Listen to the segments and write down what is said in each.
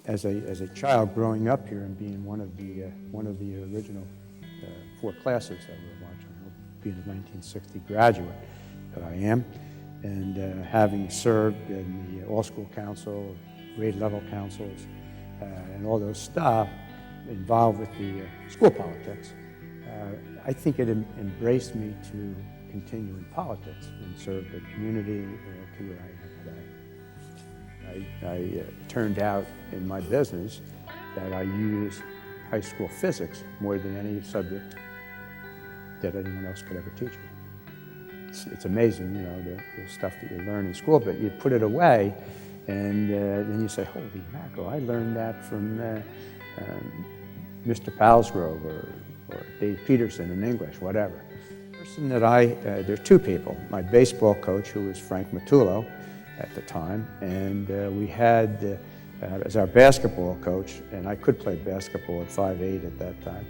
as a child growing up here and being one of the original 4 classes that were watching, being a 1960 graduate that I am, and having served in the all-school council, grade level councils, and all those stuff involved with the school politics, I think it embraced me to continue in politics and serve the community to where I am today. I turned out in my business that I use high school physics more than any subject that anyone else could ever teach me. It's amazing, you know, the stuff that you learn in school, but you put it away, and then you say, holy mackerel, I learned that from Mr. Palsgrove or Dave Peterson in English, whatever. The person that there are 2 people. My baseball coach, who was Frank Matullo at the time, and we had, as our basketball coach, and I could play basketball at 5'8" at that time,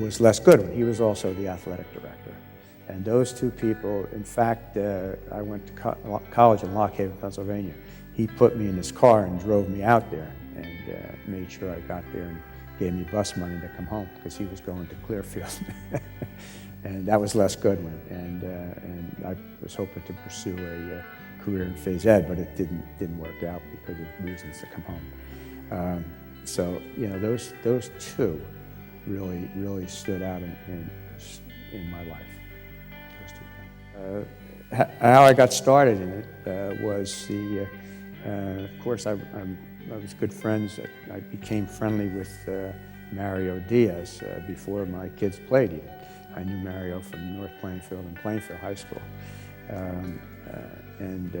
was Les Goodwin. He was also the athletic director. And those 2 people, in fact, I went to college in Lock Haven, Pennsylvania. He put me in his car and drove me out there and made sure I got there and gave me bus money to come home because he was going to Clearfield. And that was Les Goodwin. And I was hoping to pursue a career in phys ed, but it didn't work out because of reasons to come home. So, you know, those 2 really stood out in my life. How I got started in it was of course, I was good friends. I became friendly with Mario Diaz before my kids played even. I knew Mario from North Plainfield and Plainfield High School. And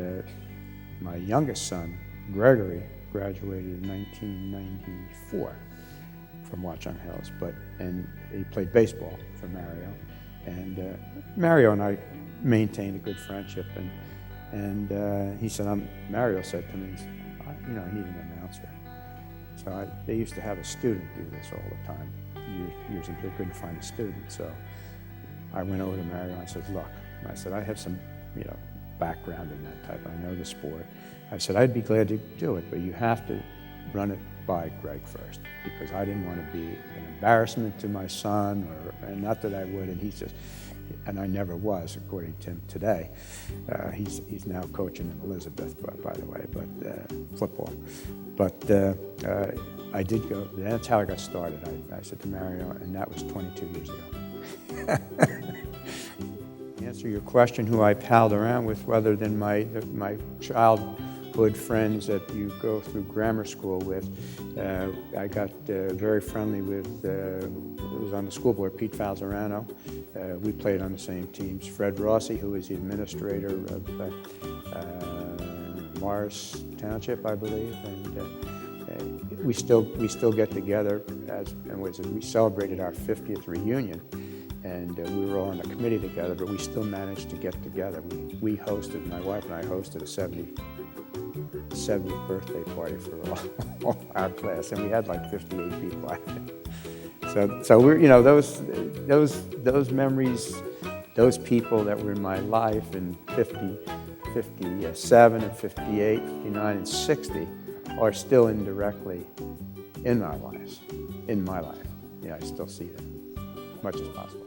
my youngest son, Gregory, graduated in 1994 from Watchung Hills, and he played baseball for Mario. And Mario and I maintained a good friendship, and he said, Mario said to me, you know, I need an announcer. So they used to have a student do this all the time. Usually they couldn't find a student, so I went over to Mario and I said, look, I said, I have some, you know, background in that type. I know the sport. I said, I'd be glad to do it, but you have to run it by Greg first, because I didn't want to be an embarrassment to my son, and not that I would, and he says, and I never was, according to him today. He's now coaching in Elizabeth, by the way, but football. But I did go, that's how I got started. I said to Mario, and that was 22 years ago. To answer your question, who I palled around with, rather than my childhood friends that you go through grammar school with, I got very friendly with, who was on the school board, Pete Falzerano. We played on the same teams. Fred Rossi, who was the administrator of Morris Township, I believe, and we still get together we celebrated our 50th reunion, and we were all on a committee together, but we still managed to get together. We hosted, my wife and I hosted a 70th birthday party for all our class, and we had like 58 people. So we're, you know, those memories, those people that were in my life in 50, 57 and 58, 59 and 60 are still indirectly in our lives, in my life. Yeah, I still see them as much as possible.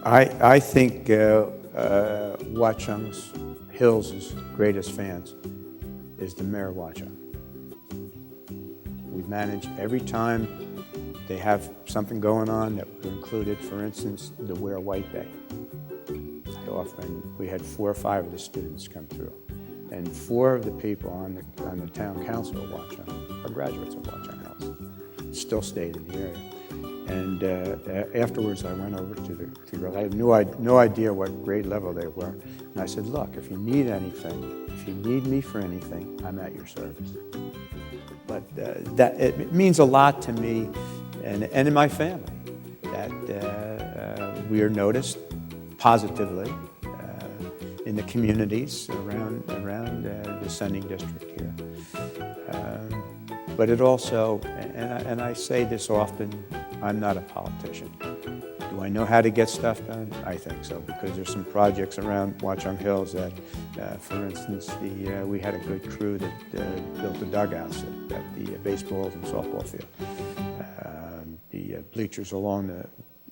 I think Watchung Hills' greatest fans is the mayor of Watchung. We manage every time they have something going on that included, for instance, the Wear White Day. We had 4 or 5 of the students come through, and 4 of the people on the town council of Watchung are graduates of Watchung Hills, still stayed in the area. And afterwards, I went over to the girls. I had no idea what grade level they were, and I said, "Look, if you need anything, if you need me for anything, I'm at your service." But it means a lot to me and in my family that we are noticed positively in the communities around the Sending District here. But it also, and I say this often, I'm not a politician. Do I I know how to get stuff done? I think so, because there's some projects around Watchung Hills that, for instance, we had a good crew that built the dugouts at the baseball and softball field. The bleachers along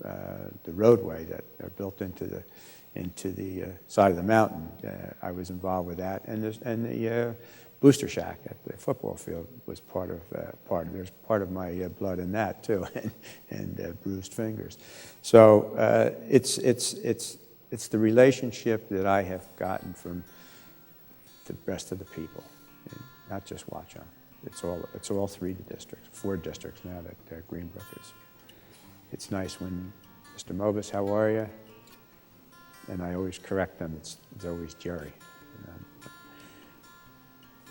the roadway that are built into the side of the mountain. I was involved with that, and the booster shack at the football field was there's part of my blood in that too, and bruised fingers. So it's the relationship that I have gotten from the rest of the people, not just Watchung. It's all 3 districts, 4 districts now that Greenbrook is. It's nice when Mr. Mobus, how are you? And I always correct them. It's always Jerry.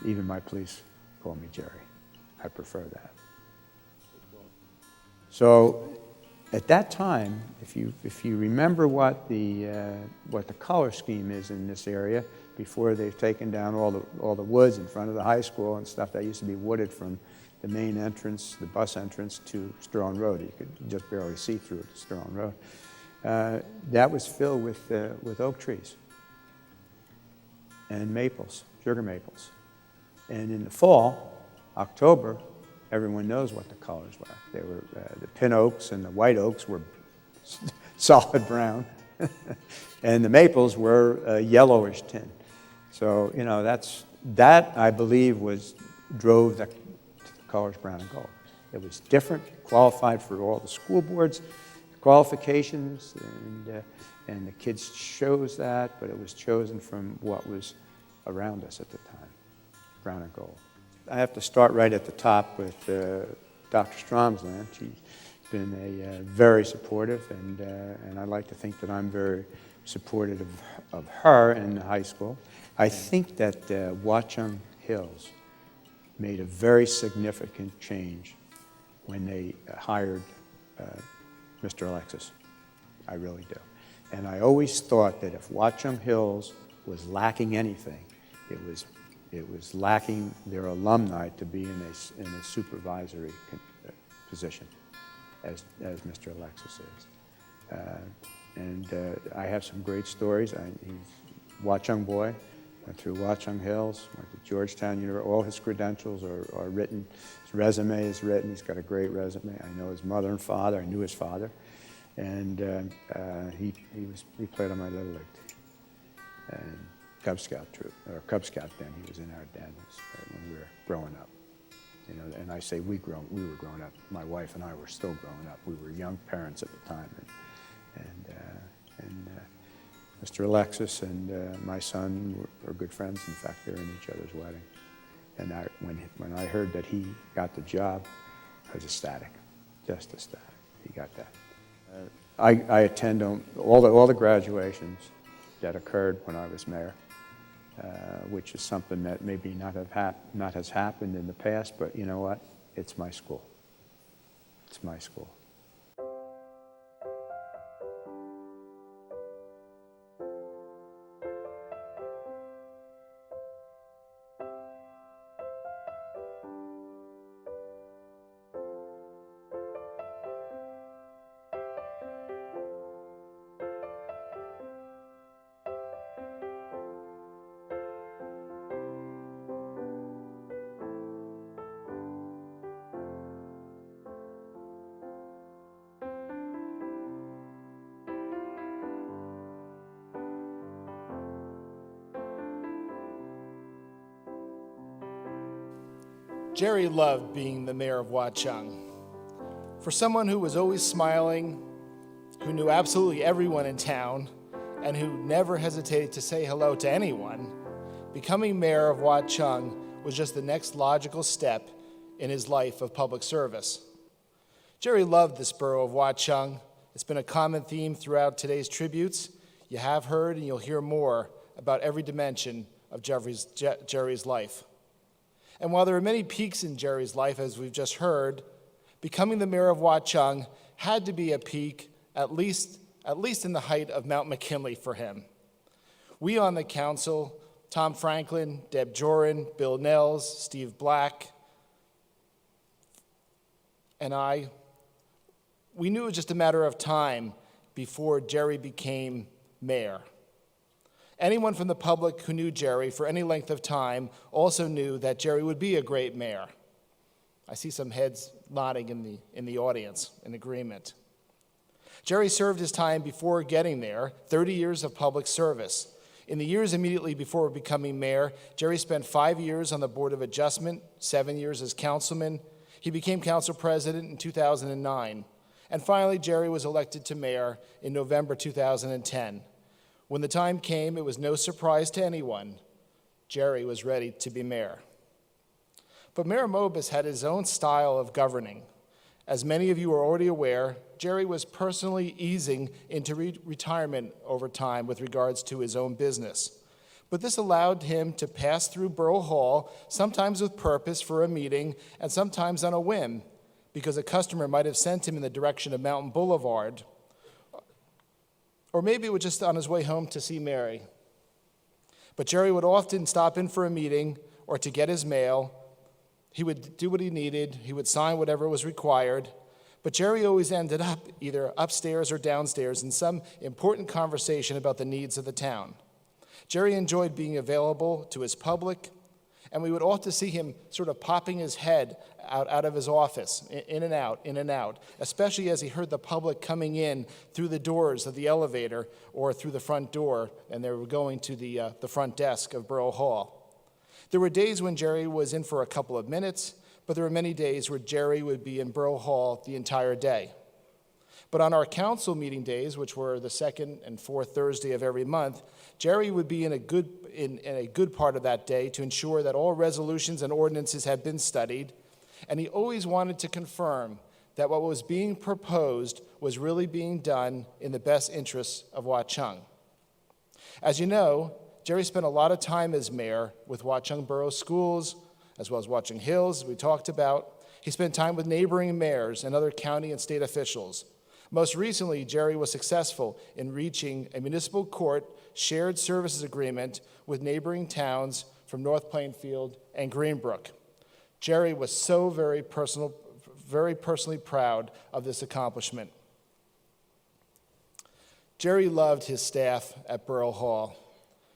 Even my police call me Jerry. I prefer that. So at that time, if you remember what the color scheme is in this area, before they've taken down all the woods in front of the high school and stuff that used to be wooded from the main entrance, the bus entrance, to Strawn Road. You could just barely see through it to Strawn Road. That was filled with oak trees and maples, sugar maples. And in the fall, October, everyone knows what the colors were. They were the pin oaks and the white oaks were solid brown, and the maples were yellowish tin. So that I believe drove the colors brown and gold. It was different, qualified for all the school boards qualifications, and the kids chose that, but it was chosen from what was around us at the time, brown and gold. I have to start right at the top with Dr. Stromsland. She's been very supportive, and I like to think that I'm very supportive of her in high school. I think that Watchung Hills made a very significant change when they hired Mr. Alexis. I really do. And I always thought that if Watchung Hills was lacking anything, it was lacking their alumni to be in a supervisory position, as Mr. Alexis is. I have some great stories. He's a Watchung boy, went through Watchung Hills, went to Georgetown University. All his credentials are written. His resume is written. He's got a great resume. I know his mother and father. I knew his father. And he played on my Little League team. And Cub Scout troop, or Cub Scout then. He was in our den when we were growing up. And I say we were growing up. My wife and I were still growing up. We were young parents at the time. And Mr. Alexis and my son were good friends. In fact, they were in each other's wedding. And when I heard that he got the job, I was ecstatic, just ecstatic. He got that. I attend all the graduations that occurred when I was mayor, which is something that maybe not has happened in the past, but you know what? It's my school. It's my school. Jerry loved being the mayor of Watchung. For someone who was always smiling, who knew absolutely everyone in town, and who never hesitated to say hello to anyone, becoming mayor of Watchung was just the next logical step in his life of public service. Jerry loved this borough of Watchung. It's been a common theme throughout today's tributes. You have heard and you'll hear more about every dimension of Jerry's life. And while there are many peaks in Jerry's life, as we've just heard, becoming the mayor of Watchung had to be a peak, at least in the height of Mount McKinley for him. We on the council, Tom Franklin, Deb Joran, Bill Nels, Steve Black, and I, we knew it was just a matter of time before Jerry became mayor. Anyone from the public who knew Jerry for any length of time also knew that Jerry would be a great mayor. I see some heads nodding in the audience in agreement. Jerry served his time before getting there, 30 years of public service. In the years immediately before becoming mayor, Jerry spent 5 years on the Board of Adjustment, 7 years as councilman. He became council president in 2009. And finally, Jerry was elected to mayor in November 2010. When the time came, it was no surprise to anyone. Jerry was ready to be mayor. But Mayor Mobus had his own style of governing. As many of you are already aware, Jerry was personally easing into retirement over time with regards to his own business. But this allowed him to pass through Borough Hall, sometimes with purpose for a meeting, and sometimes on a whim, because a customer might have sent him in the direction of Mountain Boulevard. Or maybe it was just on his way home to see Mary. But Jerry would often stop in for a meeting or to get his mail. He would do what he needed. He would sign whatever was required. But Jerry always ended up either upstairs or downstairs in some important conversation about the needs of the town. Jerry enjoyed being available to his public, and we would often see him sort of popping his head out of his office, in and out, especially as he heard the public coming in through the doors of the elevator or through the front door, and they were going to the front desk of Borough Hall. There were days when Jerry was in for a couple of minutes, but there were many days where Jerry would be in Borough Hall the entire day. But on our council meeting days, which were the second and fourth Thursday of every month, Jerry would be in a good part of that day to ensure that all resolutions and ordinances had been studied, and he always wanted to confirm that what was being proposed was really being done in the best interests of Watchung. As you know, Jerry spent a lot of time as mayor with Watchung Borough Schools, as well as Watchung Hills, as we talked about. He spent time with neighboring mayors and other county and state officials. Most recently, Jerry was successful in reaching a municipal court shared services agreement with neighboring towns from North Plainfield and Greenbrook. Jerry was so very personally proud of this accomplishment. Jerry loved his staff at Borough Hall.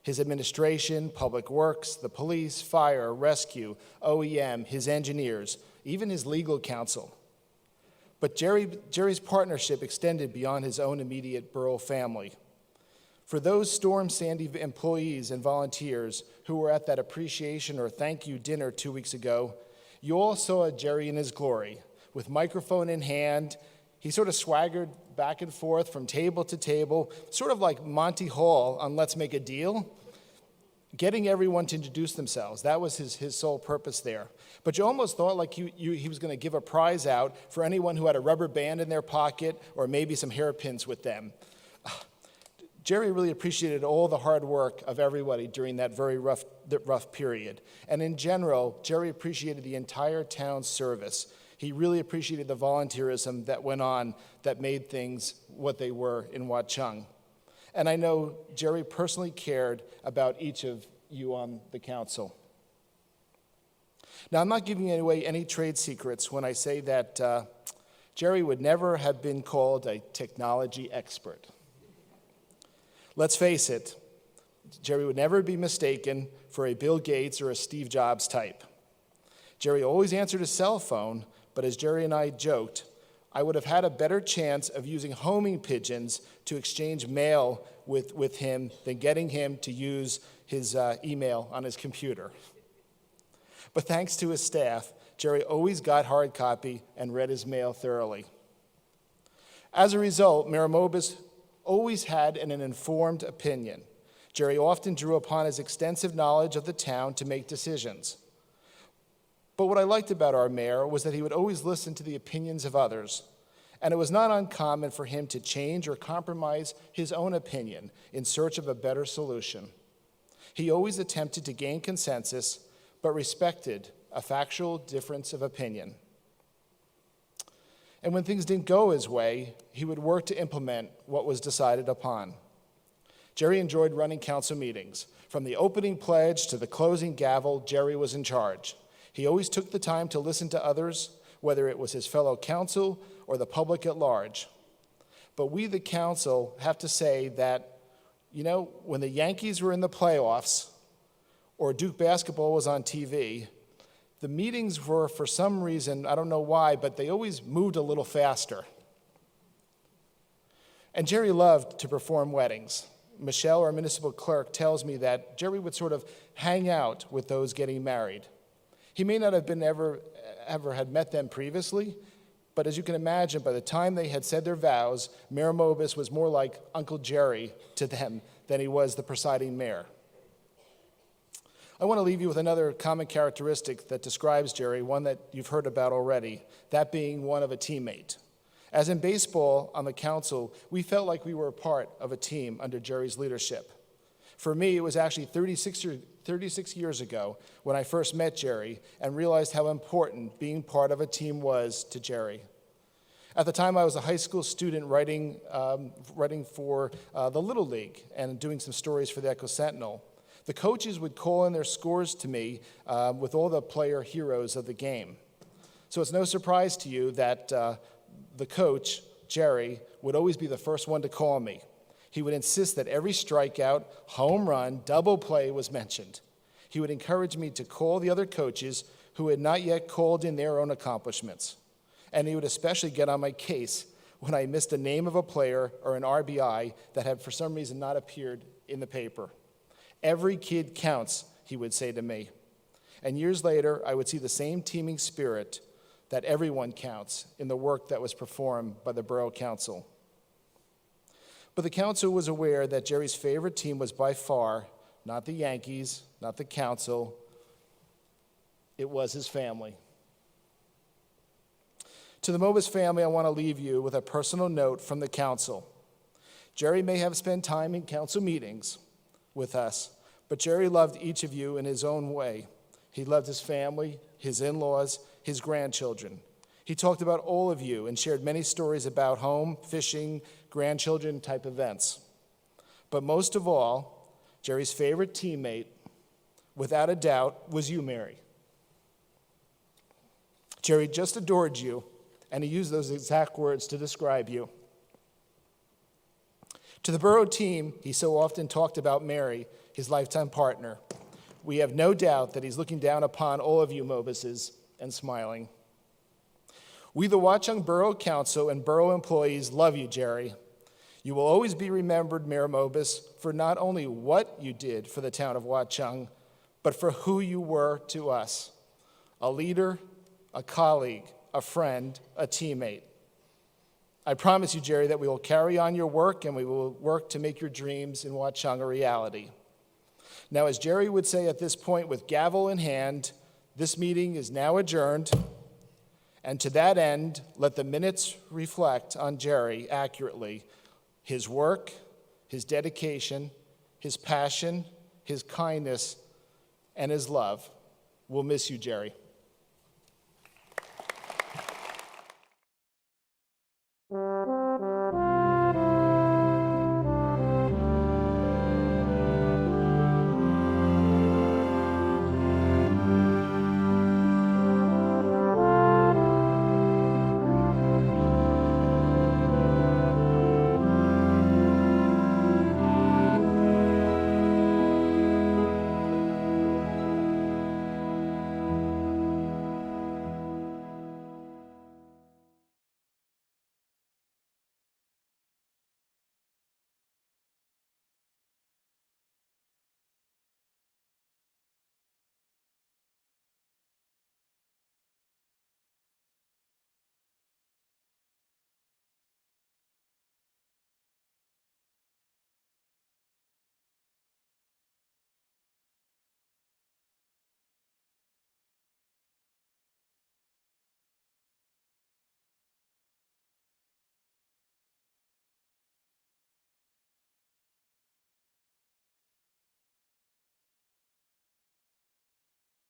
His administration, public works, the police, fire, rescue, OEM, his engineers, even his legal counsel. But Jerry's partnership extended beyond his own immediate borough family. For those Storm Sandy employees and volunteers who were at that appreciation or thank you dinner 2 weeks ago, you all saw Jerry in his glory. With microphone in hand, he sort of swaggered back and forth from table to table, sort of like Monty Hall on Let's Make a Deal, getting everyone to introduce themselves. That was his sole purpose there. But you almost thought like he was going to give a prize out for anyone who had a rubber band in their pocket or maybe some hairpins with them. Jerry really appreciated all the hard work of everybody during that very rough period. And in general, Jerry appreciated the entire town's service. He really appreciated the volunteerism that went on that made things what they were in Watchung. And I know Jerry personally cared about each of you on the council. Now, I'm not giving away any trade secrets when I say that Jerry would never have been called a technology expert. Let's face it, Jerry would never be mistaken for a Bill Gates or a Steve Jobs type. Jerry always answered his cell phone, but as Jerry and I joked, I would have had a better chance of using homing pigeons to exchange mail with him than getting him to use his email on his computer. But thanks to his staff, Jerry always got hard copy and read his mail thoroughly. As a result, Mayor Mobus always had an informed opinion. Jerry often drew upon his extensive knowledge of the town to make decisions. But what I liked about our mayor was that he would always listen to the opinions of others, and it was not uncommon for him to change or compromise his own opinion in search of a better solution. He always attempted to gain consensus, but respected a factual difference of opinion. And when things didn't go his way, he would work to implement what was decided upon. Jerry enjoyed running council meetings. From the opening pledge to the closing gavel, Jerry was in charge. He always took the time to listen to others, whether it was his fellow council or the public at large. but we, the council, have to say that, when the Yankees were in the playoffs or Duke basketball was on TV, the meetings were, for some reason, I don't know why, but they always moved a little faster. And Jerry loved to perform weddings. Michelle, our municipal clerk, tells me that Jerry would sort of hang out with those getting married. He may not have been ever had met them previously, but as you can imagine, by the time they had said their vows, Mayor Mobus was more like Uncle Jerry to them than he was the presiding mayor. I want to leave you with another common characteristic that describes Jerry, one that you've heard about already, that being one of a teammate. As in baseball on the council, we felt like we were a part of a team under Jerry's leadership. For me, it was actually 36 years ago when I first met Jerry and realized how important being part of a team was to Jerry. At the time, I was a high school student writing for the Little League and doing some stories for the Echo Sentinel. The coaches would call in their scores to me with all the player heroes of the game. So it's no surprise to you that the coach, Jerry, would always be the first one to call me. He would insist that every strikeout, home run, double play was mentioned. He would encourage me to call the other coaches who had not yet called in their own accomplishments. And he would especially get on my case when I missed a name of a player or an RBI that had for some reason not appeared in the paper. Every kid counts, he would say to me. And years later, I would see the same teaming spirit that everyone counts in the work that was performed by the Borough Council. But the council was aware that Jerry's favorite team was by far not the Yankees, not the council, it was his family. To the Mobus family, I want to leave you with a personal note from the council. Jerry may have spent time in council meetings with us, but Jerry loved each of you in his own way. He loved his family, his in-laws, his grandchildren. He talked about all of you and shared many stories about home, fishing, grandchildren type events. But most of all, Jerry's favorite teammate, without a doubt, was you, Mary. Jerry just adored you, and he used those exact words to describe you. To the Borough team, he so often talked about Mary, his lifetime partner. We have no doubt that he's looking down upon all of you Mobuses and smiling. We, the Watchung Borough Council and borough employees, love you, Jerry. You will always be remembered, Mayor Mobus, for not only what you did for the town of Watchung, but for who you were to us. A leader, a colleague, a friend, a teammate. I promise you, Jerry, that we will carry on your work and we will work to make your dreams in Watchung a reality. Now, as Jerry would say at this point with gavel in hand, this meeting is now adjourned, and to that end, let the minutes reflect on Jerry accurately. His work, his dedication, his passion, his kindness, and his love. We'll miss you, Jerry.